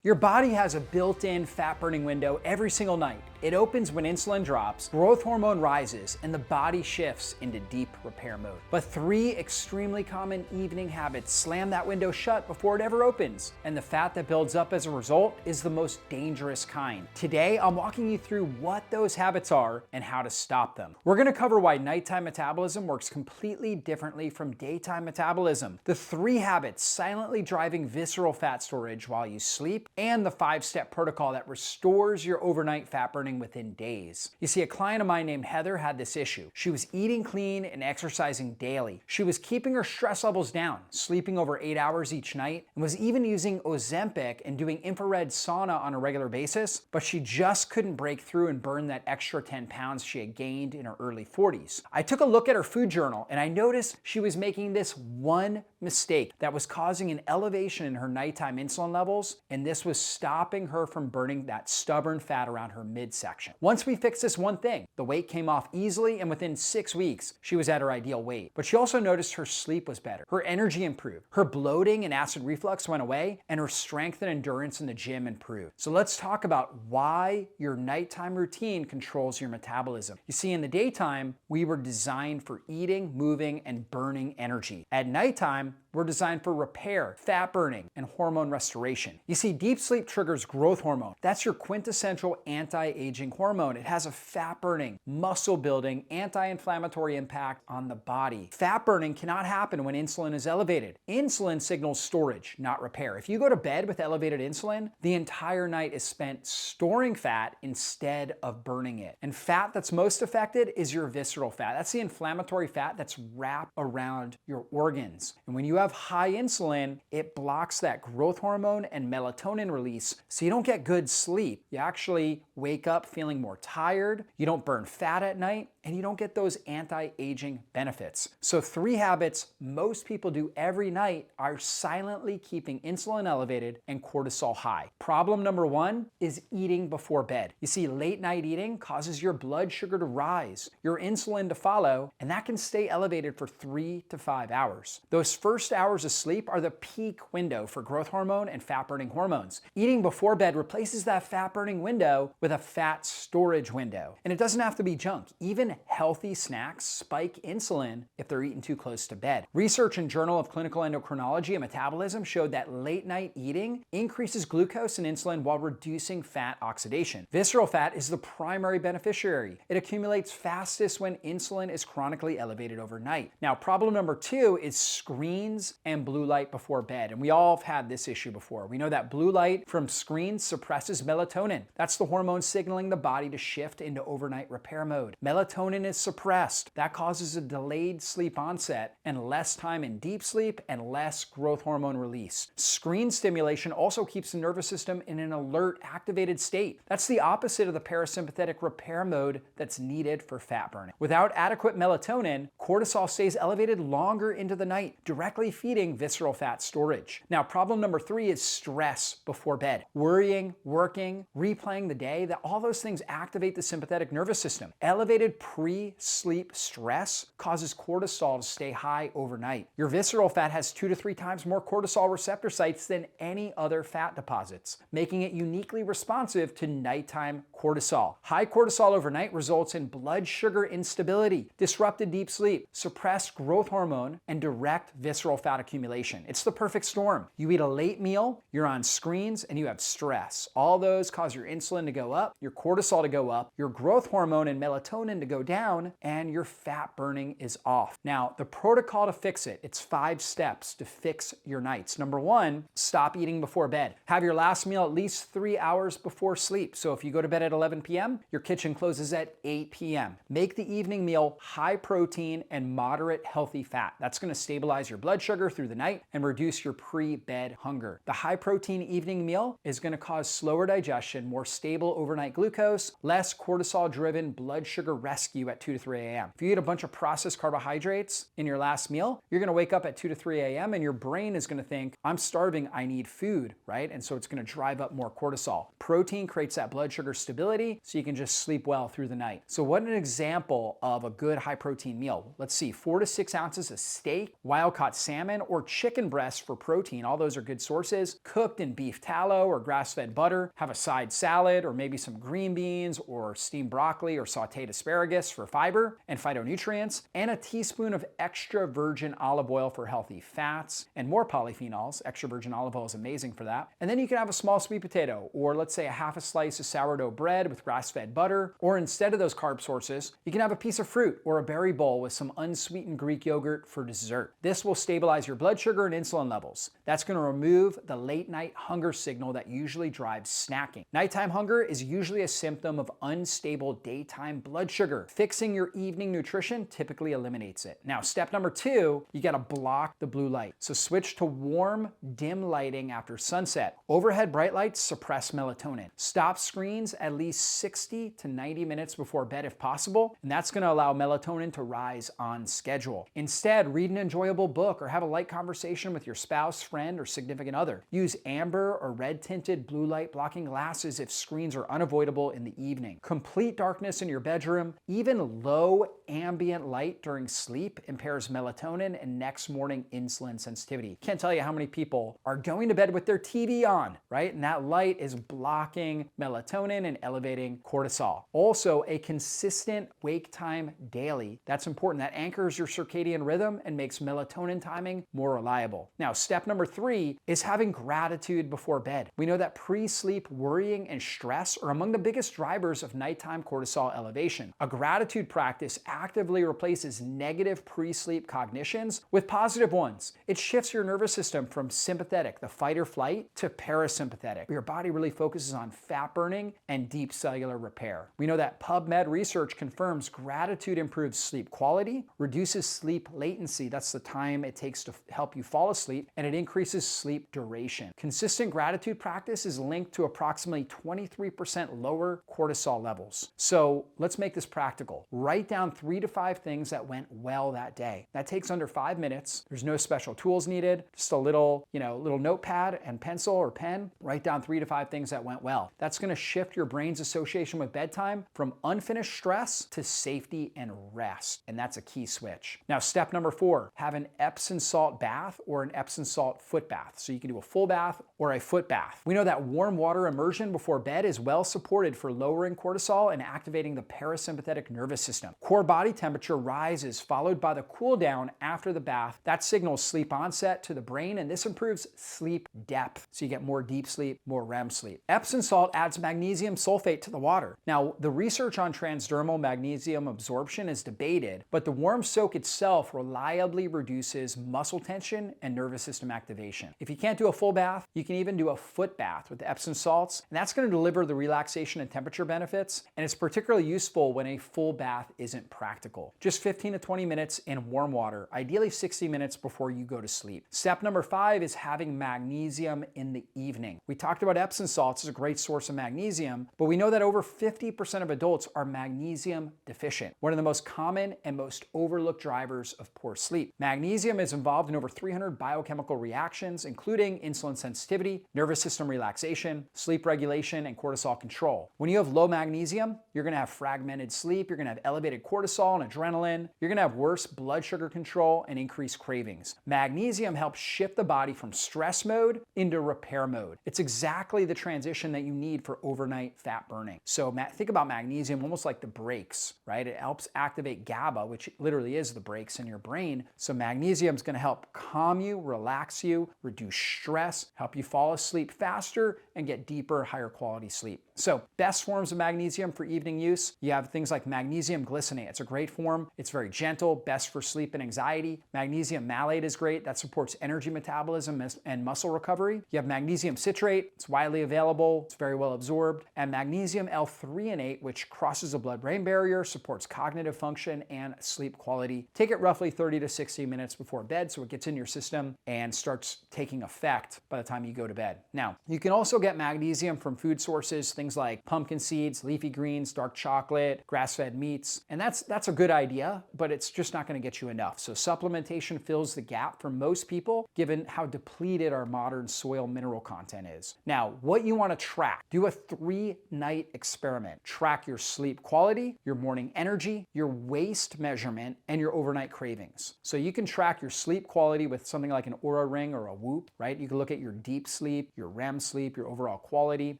Your body has a built-in fat-burning window every single night. It opens when insulin drops, growth hormone rises, and the body shifts into deep repair mode. But 3 extremely common evening habits slam that window shut before it ever opens, and the fat that builds up as a result is the most dangerous kind. Today, I'm walking you through what those habits are and how to stop them. We're gonna cover why nighttime metabolism works completely differently from daytime metabolism, the 3 habits silently driving visceral fat storage while you sleep, and the 5-step protocol that restores your overnight fat burning within days. You see, a client of mine named Heather had this issue. She was eating clean and exercising daily. She was keeping her stress levels down, sleeping over 8 hours each night, and was even using Ozempic and doing infrared sauna on a regular basis, but she just couldn't break through and burn that extra 10 pounds she had gained in her early 40s. I took a look at her food journal and I noticed she was making this one mistake that was causing an elevation in her nighttime insulin levels, and this was stopping her from burning that stubborn fat around her midsection. Once we fixed this one thing, the weight came off easily, and within 6 weeks, she was at her ideal weight. But she also noticed her sleep was better, her energy improved, her bloating and acid reflux went away, and her strength and endurance in the gym improved. So let's talk about why your nighttime routine controls your metabolism. You see, in the daytime, we were designed for eating, moving, and burning energy. At nighttime, we're designed for repair, fat burning, and hormone restoration. You see, deep sleep triggers growth hormone. That's your quintessential anti-aging hormone. It has a fat burning, muscle building, anti-inflammatory impact on the body. Fat burning cannot happen when insulin is elevated. Insulin signals storage, not repair. If you go to bed with elevated insulin, the entire night is spent storing fat instead of burning it. And fat that's most affected is your visceral fat. That's the inflammatory fat that's wrapped around your organs. And when you have high insulin, it blocks that growth hormone and melatonin release, so you don't get good sleep. You actually wake up feeling more tired, you don't burn fat at night, and you don't get those anti-aging benefits. So 3 habits most people do every night are silently keeping insulin elevated and cortisol high. Problem number 1 is eating before bed. You see, late night eating causes your blood sugar to rise, your insulin to follow, and that can stay elevated for 3 to 5 hours. Those first hours of sleep are the peak window for growth hormone and fat burning hormones. Eating before bed replaces that fat burning window with a fat storage window. And it doesn't have to be junk. Even healthy snacks spike insulin if they're eaten too close to bed. Research in Journal of Clinical Endocrinology and Metabolism showed that late night eating increases glucose and insulin while reducing fat oxidation. Visceral fat is the primary beneficiary. It accumulates fastest when insulin is chronically elevated overnight. Now, problem number 2 is screens and blue light before bed. And we all have had this issue before. We know that blue light from screens suppresses melatonin. That's the hormone signaling the body to shift into overnight repair mode. Melatonin is suppressed. That causes a delayed sleep onset and less time in deep sleep and less growth hormone release. Screen stimulation also keeps the nervous system in an alert, activated state. That's the opposite of the parasympathetic repair mode that's needed for fat burning. Without adequate melatonin, cortisol stays elevated longer into the night, directly feeding visceral fat storage. Now, problem number 3 is stress before bed. Worrying, working, replaying the day, all those things activate the sympathetic nervous system. Elevated pre-sleep stress causes cortisol to stay high overnight. Your visceral fat has 2 to 3 times more cortisol receptor sites than any other fat deposits, making it uniquely responsive to nighttime cortisol. High cortisol overnight results in blood sugar instability, disrupted deep sleep, suppressed growth hormone, and direct visceral fat accumulation. It's the perfect storm. You eat a late meal, you're on screens, and you have stress. All those cause your insulin to go up, your cortisol to go up, your growth hormone and melatonin to go down, and your fat burning is off. Now, the protocol to fix it, it's 5 steps to fix your nights. Number 1, stop eating before bed. Have your last meal at least 3 hours before sleep. So if you go to bed at 11 p.m., your kitchen closes at 8 p.m. Make the evening meal high protein and moderate healthy fat. That's going to stabilize your blood sugar through the night and reduce your pre-bed hunger. The high protein evening meal is going to cause slower digestion, more stable overnight glucose, less cortisol-driven blood sugar rescue at 2 to 3 a.m. If you eat a bunch of processed carbohydrates in your last meal, you're gonna wake up at 2 to 3 a.m. and your brain is gonna think, I'm starving, I need food, right? And so it's gonna drive up more cortisol. Protein creates that blood sugar stability so you can just sleep well through the night. So what an example of a good high protein meal. Let's see, 4 to 6 ounces of steak, wild-caught salmon, or chicken breast for protein. All those are good sources. Cooked in beef tallow or grass-fed butter. Have a side salad or maybe some green beans or steamed broccoli or sauteed asparagus for fiber and phytonutrients, and a teaspoon of extra virgin olive oil for healthy fats and more polyphenols. Extra virgin olive oil is amazing for that. And then you can have a small sweet potato, or let's say a half a slice of sourdough bread with grass-fed butter, or instead of those carb sources, you can have a piece of fruit or a berry bowl with some unsweetened Greek yogurt for dessert. This will stabilize your blood sugar and insulin levels. That's going to remove the late night hunger signal that usually drives snacking. Nighttime hunger is usually a symptom of unstable daytime blood sugar. Fixing your evening nutrition typically eliminates it. Now, step number 2, you got to block the blue light. So switch to warm, dim lighting after sunset. Overhead bright lights suppress melatonin. Stop screens at least 60 to 90 minutes before bed if possible, and that's going to allow melatonin to rise on schedule. Instead, read an enjoyable book or have a light conversation with your spouse, friend, or significant other. Use amber or red tinted blue light blocking glasses if screens are unavoidable in the evening. Complete darkness in your bedroom, even low ambient light during sleep, impairs melatonin and next morning insulin sensitivity. Can't tell you how many people are going to bed with their TV on, right? And that light is blocking melatonin and elevating cortisol. Also, a consistent wake time daily. That's important. That anchors your circadian rhythm and makes melatonin timing more reliable. Now, step number 3 is having gratitude before bed. We know that pre-sleep worrying and stress are among the biggest drivers of nighttime cortisol elevation. A gratitude practice actively replaces negative pre-sleep cognitions with positive ones. It shifts your nervous system from sympathetic, the fight or flight, to parasympathetic. Your body really focuses on fat burning and deep cellular repair. We know that PubMed research confirms gratitude improves sleep quality, reduces sleep latency, that's the time it takes to help you fall asleep, and it increases sleep duration. Consistent gratitude practice is linked to approximately 23% lower cortisol levels. So let's make this practical. Write down 3 to 5 things that went well that day. That takes under 5 minutes. There's no special tools needed, just a little notepad and pencil or pen. Write down 3 to 5 things that went well. That's going to shift your brain's association with bedtime from unfinished stress to safety and rest. And that's a key switch. Now, step number 4, have an Epsom salt bath or an Epsom salt foot bath. So you can do a full bath or a foot bath. We know that warm water immersion before bed is well supported for lowering cortisol and activating the parasympathetic nervous system. Core body temperature rises, followed by the cool down after the bath. That signals sleep onset to the brain, and this improves sleep depth. So you get more deep sleep, more REM sleep. Epsom salt adds magnesium sulfate to the water. Now, the research on transdermal magnesium absorption is debated, but the warm soak itself reliably reduces muscle tension and nervous system activation. If you can't do a full bath, you can even do a foot bath with Epsom salts, and that's going to deliver the relaxation and temperature benefits, and it's particularly useful when a full bath isn't practical. Just 15 to 20 minutes in warm water, ideally 60 minutes before you go to sleep. Step number 5 is having magnesium in the evening. We talked about Epsom salts as a great source of magnesium, but we know that over 50% of adults are magnesium deficient, one of the most common and most overlooked drivers of poor sleep. Magnesium is involved in over 300 biochemical reactions, including insulin sensitivity, nervous system relaxation, sleep regulation, and cortisol control. When you have low magnesium, you're going to have fragmented sleep, you're going to have elevated cortisol and adrenaline, you're going to have worse blood sugar control and increased cravings. Magnesium helps shift the body from stress mode into repair mode. It's exactly the transition that you need for overnight fat burning. So think about magnesium almost like the brakes, right? It helps activate GABA, which literally is the brakes in your brain. So magnesium is going to help calm you, relax you, reduce stress, help you fall asleep faster, and get deeper, higher quality sleep. So best forms of magnesium for evening use, you have things like magnesium glycinate. It's a great form. It's very gentle, best for sleep and anxiety. Magnesium malate is great. That supports energy metabolism and muscle recovery. You have magnesium citrate. It's widely available. It's very well absorbed. And magnesium L-threonate, which crosses the blood-brain barrier, supports cognitive function and sleep quality. Take it roughly 30 to 60 minutes before bed so it gets in your system and starts taking effect by the time you go to bed. Now, you can also get get magnesium from food sources, things like pumpkin seeds, leafy greens, dark chocolate, grass-fed meats, and that's a good idea, but it's just not going to get you enough. So supplementation fills the gap for most people, given how depleted our modern soil mineral content is. Now, what you want to track, do a 3-night experiment. Track your sleep quality, your morning energy, your waist measurement, and your overnight cravings. So you can track your sleep quality with something like an Oura ring or a Whoop, right? You can look at your deep sleep, your REM sleep, your overall quality.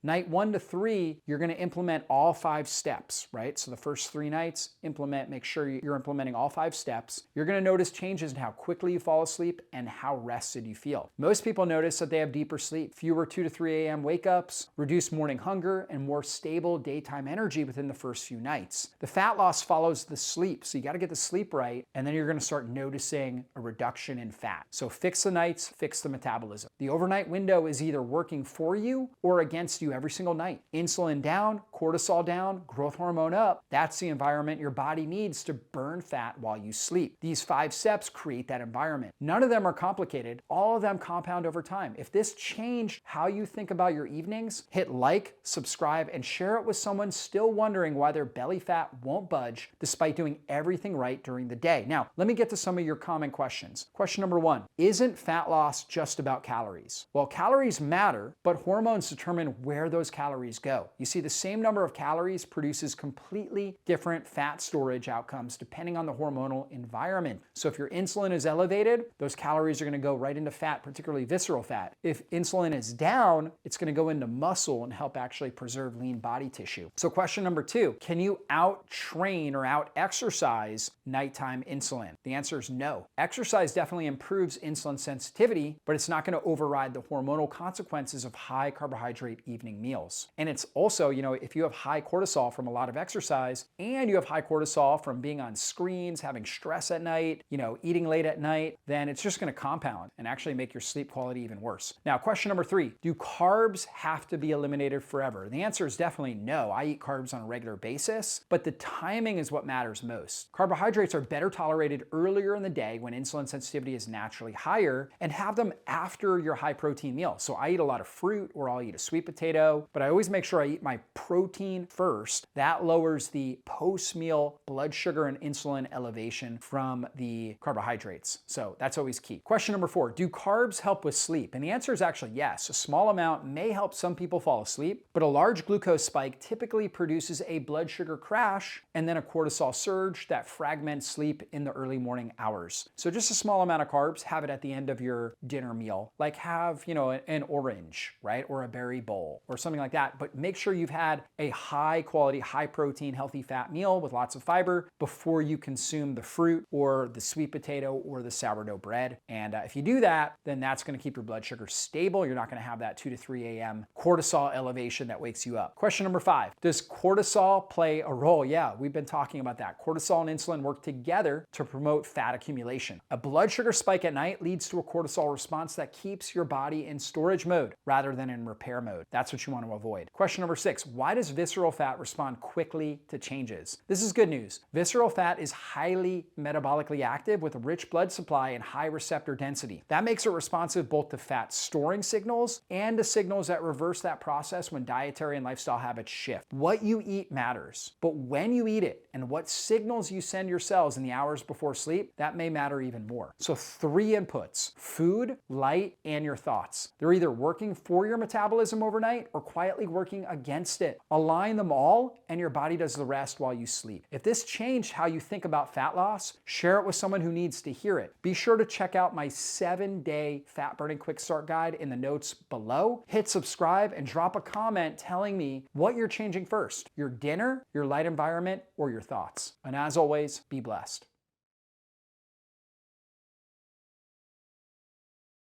Night 1 to 3, you're going to implement all 5 steps, right? So the first 3 nights, make sure you're implementing all 5 steps. You're going to notice changes in how quickly you fall asleep and how rested you feel. Most people notice that they have deeper sleep, fewer 2 to 3 a.m. wake-ups, reduced morning hunger, and more stable daytime energy within the first few nights. The fat loss follows the sleep, so you got to get the sleep right, and then you're going to start noticing a reduction in fat. So fix the nights, fix the metabolism. The overnight window is either working for you or against you every single night. Insulin down, cortisol down, growth hormone up. That's the environment your body needs to burn fat while you sleep. These 5 steps create that environment. None of them are complicated. All of them compound over time. If this changed how you think about your evenings, hit like, subscribe, and share it with someone still wondering why their belly fat won't budge despite doing everything right during the day. Now, let me get to some of your common questions. Question number 1, isn't fat loss just about calories? Well, calories matter, but hormones determine where those calories go. You see, the same number of calories produces completely different fat storage outcomes depending on the hormonal environment. So if your insulin is elevated, those calories are going to go right into fat, particularly visceral fat. If insulin is down, it's going to go into muscle and help actually preserve lean body tissue. So question number 2, can you out-train or out-exercise nighttime insulin? The answer is no. Exercise definitely improves insulin sensitivity, but it's not going to override the hormonal consequences of high carbohydrate evening meals. And it's also, if you have high cortisol from a lot of exercise and you have high cortisol from being on screens, having stress at night, eating late at night, then it's just going to compound and actually make your sleep quality even worse. Now, question number 3, do carbs have to be eliminated forever? The answer is definitely no. I eat carbs on a regular basis, but the timing is what matters most. Carbohydrates are better tolerated earlier in the day when insulin sensitivity is naturally higher, and have them after your high protein meal. So I eat a lot of fruit, or I'll eat a sweet potato, but I always make sure I eat my protein first. That lowers the post-meal blood sugar and insulin elevation from the carbohydrates. So that's always key. Question number 4, do carbs help with sleep? And the answer is actually yes. A small amount may help some people fall asleep, but a large glucose spike typically produces a blood sugar crash and then a cortisol surge that fragments sleep in the early morning hours. So just a small amount of carbs, have it at the end of your dinner meal. Like have, an orange, right? Or a berry bowl or something like that. But make sure you've had a high quality, high protein, healthy fat meal with lots of fiber before you consume the fruit or the sweet potato or the sourdough bread. And if you do that, then that's going to keep your blood sugar stable. You're not going to have that 2 to 3 a.m. cortisol elevation that wakes you up. Question number 5, does cortisol play a role? Yeah, we've been talking about that. Cortisol and insulin work together to promote fat accumulation. A blood sugar spike at night leads to a cortisol response that keeps your body in storage mode rather than in repair mode. That's what you want to avoid. Question number 6, why does visceral fat respond quickly to changes? This is good news. Visceral fat is highly metabolically active with a rich blood supply and high receptor density. That makes it responsive both to fat storing signals and to signals that reverse that process when dietary and lifestyle habits shift. What you eat matters, but when you eat it and what signals you send your cells in the hours before sleep, that may matter even more. So 3 inputs, food, light, and your thoughts. They're either working for your metabolism overnight or quietly working against it. Align them all and your body does the rest while you sleep. If this changed how you think about fat loss, share it with someone who needs to hear it. Be sure to check out my 7-day fat burning quick start guide in the notes below. Hit subscribe and drop a comment telling me what you're changing first, your dinner, your light environment, or your thoughts. And as always, be blessed.